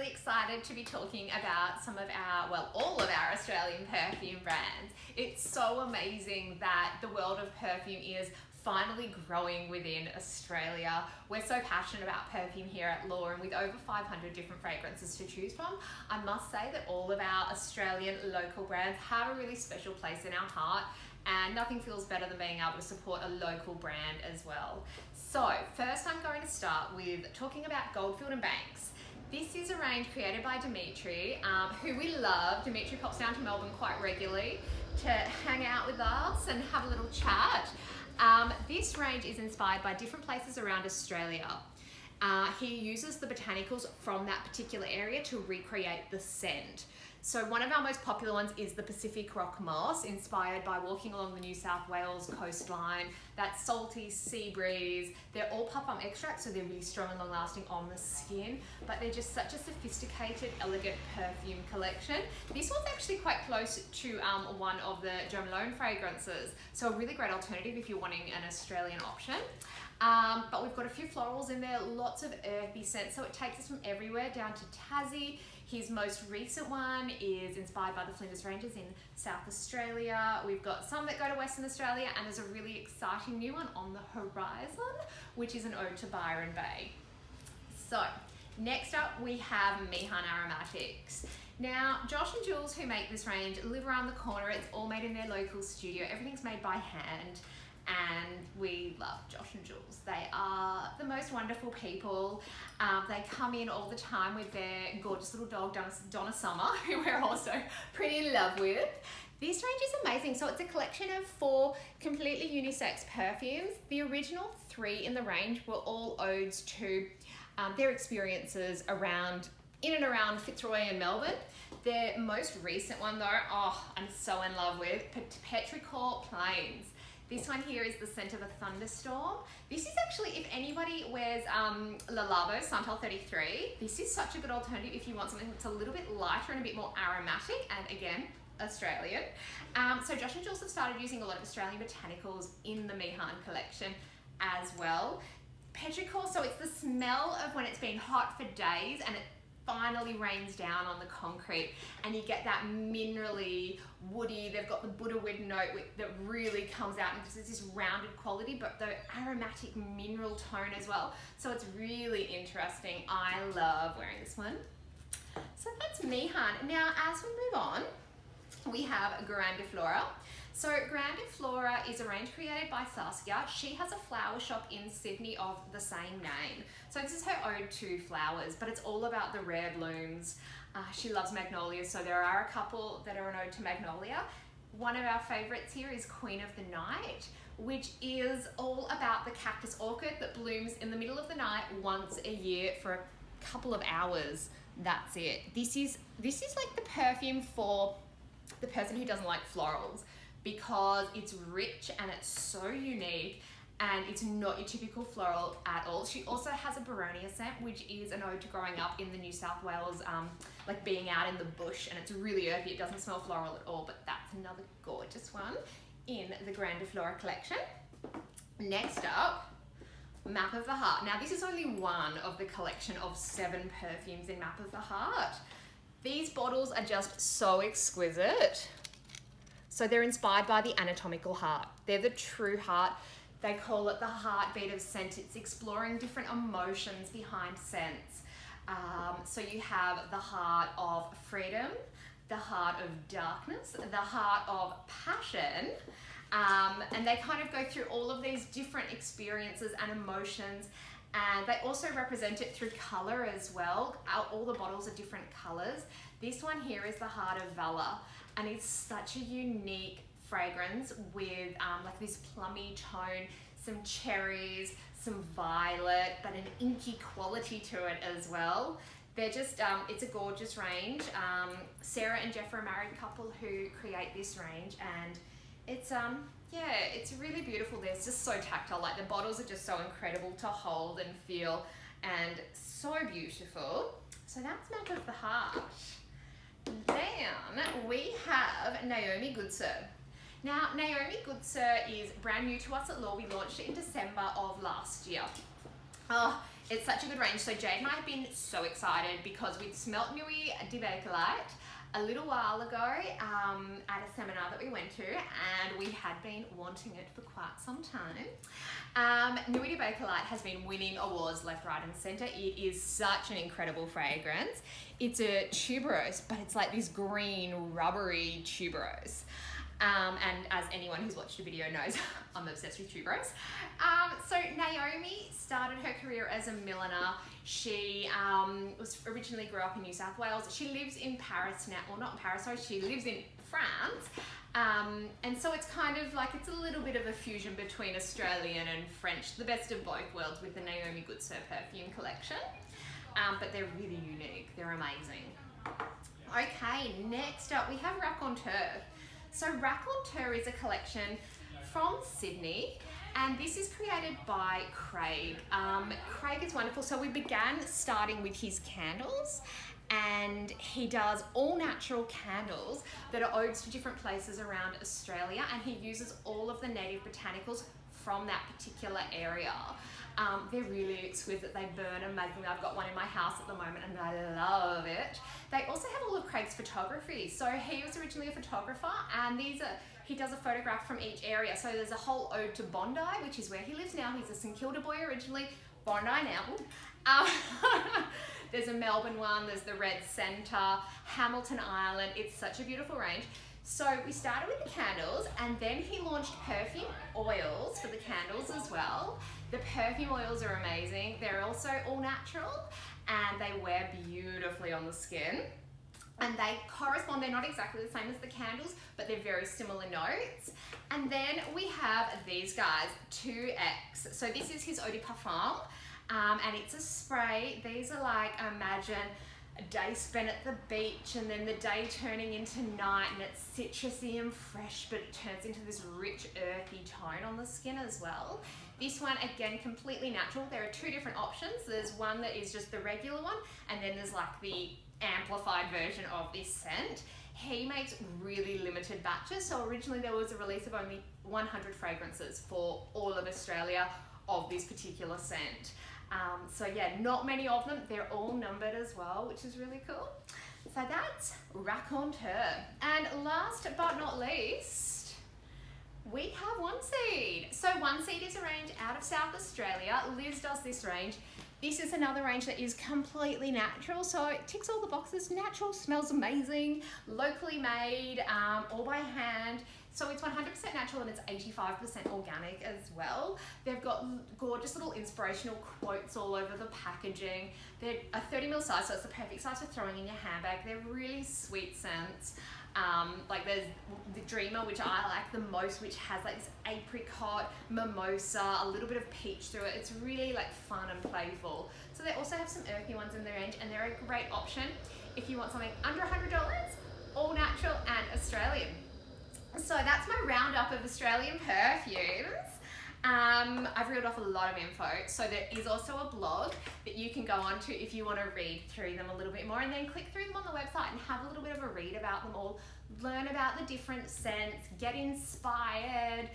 really excited to be talking about some of our, well, all of our Australian perfume brands. It's so amazing that the world of perfume is finally growing within Australia. We're so passionate about perfume here at Law, and with over 500 different fragrances to choose from, I must say that all of our Australian local brands have a really special place in our heart, and nothing feels better than being able to support a local brand as well. So first I'm going to start with talking about Goldfield and Banks. This is a range created by Dimitri, who we love. Dimitri pops down to Melbourne quite regularly to hang out with us and have a little chat. This range is inspired by different places around Australia. He uses the botanicals from that particular area to recreate the scent. So one of our most popular ones is the Pacific Rock Moss, inspired by walking along the New South Wales coastline. That salty sea breeze. They're all pop-up extracts, so they're really strong and long-lasting on the skin, but they're just such a sophisticated, elegant perfume collection. This one's actually quite close to one of the Jo Malone fragrances, so a really great alternative if you're wanting an Australian option. But we've got a few florals in there, lots of earthy scents, so it takes us from everywhere down to Tassie. His most recent one is inspired by the Flinders Ranges in South Australia. We've got some that go to Western Australia, and there's a really exciting new one on the horizon, which is an ode to Byron Bay. So next up we have Mihan Aromatics. Now, Josh and Jules, who make this range, live around the corner. It's all made in their local studio. Everything's made by hand. And we love Josh and Jules. They are the most wonderful people. They come in all the time with their gorgeous little dog, Donna Summer, who we're also pretty in love with. This range is amazing. So it's a collection of 4 completely unisex perfumes. The original 3 in the range were all odes to their experiences in and around Fitzroy and Melbourne. Their most recent one though, I'm so in love with, Petrichor Plains. This one here is the scent of a thunderstorm. This is actually, if anybody wears Le Labo Santal 33, this is such a good alternative if you want something that's a little bit lighter and a bit more aromatic, and again, Australian. So Josh and Jules have started using a lot of Australian botanicals in the Mihan collection as well. Petrichor, so it's the smell of when it's been hot for days and it finally rains down on the concrete, and you get that minerally, woody, they've got the Buddhawood note that really comes out, and just this rounded quality, but the aromatic mineral tone as well. So it's really interesting. I love wearing this one. So that's Mihan. Now, as we move on, we have Grandiflora. So Grandiflora is a range created by Saskia. She has a flower shop in Sydney of the same name. So this is her ode to flowers, but it's all about the rare blooms. She loves magnolias, so there are a couple that are an ode to magnolia. One of our favorites here is Queen of the Night, which is all about the cactus orchid that blooms in the middle of the night once a year for a couple of hours. That's it. This is like the perfume for the person who doesn't like florals, because it's rich and it's so unique, and it's not your typical floral at all. She also has a Baronia scent, which is an ode to growing up in the New South Wales, like being out in the bush, and it's really earthy. It doesn't smell floral at all, but that's another gorgeous one in the Grandiflora collection. Next up, Map of the Heart. Now, this is only one of the collection of 7 perfumes in Map of the Heart. These bottles are just so exquisite. So they're inspired by the anatomical heart. They're the true heart. They call it the heartbeat of scent. It's exploring different emotions behind scents. So you have the heart of freedom, the heart of darkness, the heart of passion, and they kind of go through all of these different experiences and emotions, and they also represent it through color as well. All the bottles are different colors. This one here is the heart of valor, and it's such a unique fragrance with like this plummy tone, some cherries, some violet, but an inky quality to it as well. They're just, it's a gorgeous range. Sarah and Jeff are a married couple who create this range, and it's it's really beautiful. They're just so tactile. Like, the bottles are just so incredible to hold and feel, and so beautiful. So that's Map of the Heart. Then we have Naomi Goodsir. Now, Naomi Goodsir is brand new to us at Law. We launched it in December of last year. It's such a good range. So Jade and I have been so excited because we'd smelt Nuit de Bakelite a little while ago at a seminar that we went to, and we had been wanting it for quite some time. Nuit de Bakelite has been winning awards left, right and centre. It is such an incredible fragrance. It's a tuberose, but it's like this green rubbery tuberose. And as anyone who's watched a video knows, I'm obsessed with tuberose. So Naomi started her career as a milliner. She originally grew up in New South Wales. She lives in Paris now, well not in Paris, sorry, she lives in France. And so it's kind of like, it's a little bit of a fusion between Australian and French, the best of both worlds with the Naomi Goodsir perfume collection. But they're really unique, they're amazing. Okay, next up we have Raconteur. So Raconteur is a collection from Sydney, and this is created by Craig. Craig is wonderful. So we began starting with his candles, and he does all natural candles that are odes to different places around Australia, and he uses all of the native botanicals from that particular area. They're really exquisite, they burn amazingly. I've got one in my house at the moment and I love it. They also have all of Craig's photography. So he was originally a photographer, and he does a photograph from each area. So there's a whole ode to Bondi, which is where he lives now. He's a St Kilda boy originally, Bondi now. There's a Melbourne one, there's the Red Centre, Hamilton Island. It's such a beautiful range. So we started with the candles, and then he launched perfume oils for the candles as well. The perfume oils are amazing. They're also all natural, and they wear beautifully on the skin. And they correspond, they're not exactly the same as the candles, but they're very similar notes. And then we have these guys, 2X. So this is his eau de parfum, and it's a spray. These are like, imagine a day spent at the beach and then the day turning into night, and it's citrusy and fresh, but it turns into this rich earthy tone on the skin as well. This one, again, completely natural. There are two different options. There's one that is just the regular one, and then there's like the amplified version of this scent. He makes really limited batches. So originally there was a release of only 100 fragrances for all of Australia of this particular scent. So yeah, not many of them. They're all numbered as well, which is really cool. So that's Raconteur. And last but not least, we have One Seed. So One Seed is a range out of South Australia. Liz does this range. This is another range that is completely natural. So it ticks all the boxes. Natural, smells amazing, locally made, all by hand. So it's 100% natural, and it's 85% organic as well. They've got gorgeous little inspirational quotes all over the packaging. They're a 30ml size, so it's the perfect size for throwing in your handbag. They're really sweet scents. Like there's the Dreamer, which I like the most, which has like this apricot, mimosa, a little bit of peach through it. It's really like fun and playful. So they also have some earthy ones in their range, and they're a great option if you want something under $100, all natural and Australian. So that's my roundup of Australian perfumes. I've reeled off a lot of info, so there is also a blog that you can go on to if you want to read through them a little bit more, and then click through them on the website and have a little bit of a read about them all, learn about the different scents, get inspired.